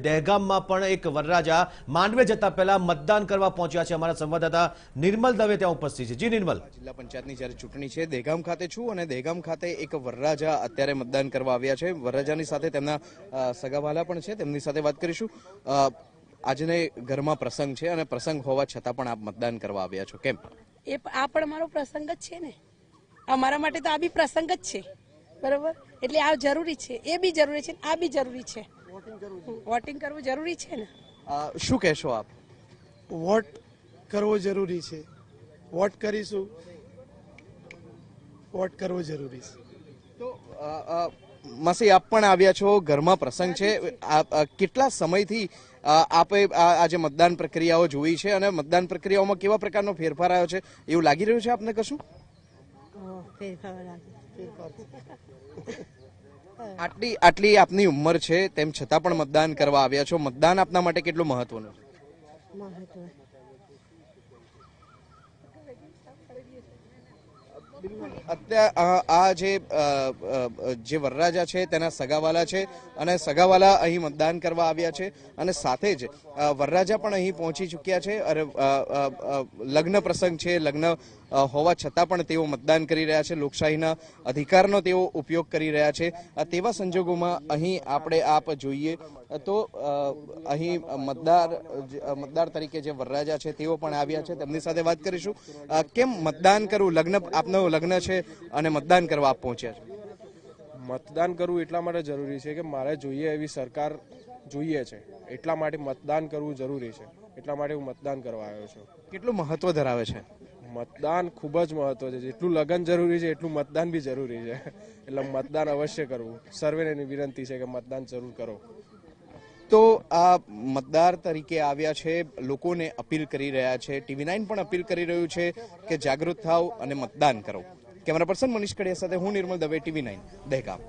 દહેગામમાં પણ એક વરરાજા માંડવે જતા પહેલા મતદાન કરવા પહોંચ્યા છે। અમારા સંવાદદાતા નિર્મલ દવે ત્યાં ઉપસ્થિત છે। જી નિર્મલ, જિલ્લા પંચાયતની જ્યારે ચૂંટણી છે, દહેગામ ખાતે છું અને દહેગામ ખાતે એક વરરાજા અત્યારે મતદાન કરવા આવ્યા છે। વરરાજાની સાથે તેમના સગાવાલા પણ છે, તેમની સાથે વાત કરીશું। આજને ઘરમાં પ્રસંગ છે અને પ્રસંગ હોવા છતાં પણ આપ મતદાન કરવા આવ્યા છો, કેમ? આ પણ મારો પ્રસંગ જ છે ને, અમારા માટે તો આ બી પ્રસંગ જ છે, બરોબર? એટલે આ જરૂરી છે, એ બી જરૂરી છે, આ બી જરૂરી છે। વોટિંગ કરવું જરૂરી છે ને। શું કહેશો આપ? વોટ કરવો જરૂરી છે, વોટ કરીશું, વોટ કરવો જરૂરી છે। તો માસી, આપ પણ આવ્યા છો, ઘરમાં પ્રસંગ છે, કેટલા સમયથી આપે આ જે મતદાન પ્રક્રિયાઓ જોઈ છે અને મતદાન પ્રક્રિયાઓમાં કેવા પ્રકારનો ફેરફાર આવ્યો છે એવું લાગી રહ્યું છે આપને કશું? આટલી આપની ઉંમર છે તેમ છતાં પણ મતદાન કરવા આવ્યા છો, મતદાન આપના માટે કેટલું મહત્વનું છે? અત્યારે આ જે વરરાજા છે તેના સગાવાલા છે અને સગાવાલા અહીં મતદાન કરવા આવ્યા છે અને સાથે જ વરરાજા પણ અહીં પહોંચી ચૂક્યા છે અને લગ્ન પ્રસંગ છે, લગ્ન હોવા છતાં પણ તેઓ મતદાન કરી રહ્યા છે, લોકશાહીના અધિકારનો તેઓ ઉપયોગ કરી રહ્યા છે। તેવા સંજોગોમાં અહીં આપ જોઈએ તો અહીં મતદાર તરીકે જે વરરાજા છે તેઓ પણ આવ્યા છે, તેમની સાથે વાત કરીશું। કેમ મતદાન કરવું? આપનો લગ્ન છે અને મતદાન કરવા આપ પહોંચ્યા છો? મતદાન કરવું એટલા માટે જરૂરી છે કે મારે જોઈએ એવી સરકાર જોઈએ છે, એટલા માટે મતદાન કરવું જરૂરી છે, એટલા માટે હું મતદાન કરવા આવ્યો છું। કેટલું મહત્વ ધરાવે છે મતદાન? ખૂબ જ મહત્વ છે, જેટલું લગ્ન જરૂરી છે એટલું મતદાન બી જરૂરી છે, એટલે મતદાન અવશ્ય કરવું। સર્વેને વિનંતી છે કે મતદાન જરૂર કરો। તો આ મતદાર તરીકે આવ્યા છે, લોકોને અપીલ કરી રહ્યા છે, TV9 પણ અપીલ કરી રહ્યું છે કે જાગૃત થાવ અને મતદાન કરો। કેમેરા પર્સન મનીષ કડિયા સાથે હું નિર્મલ દવે, TV9 દહેગામ।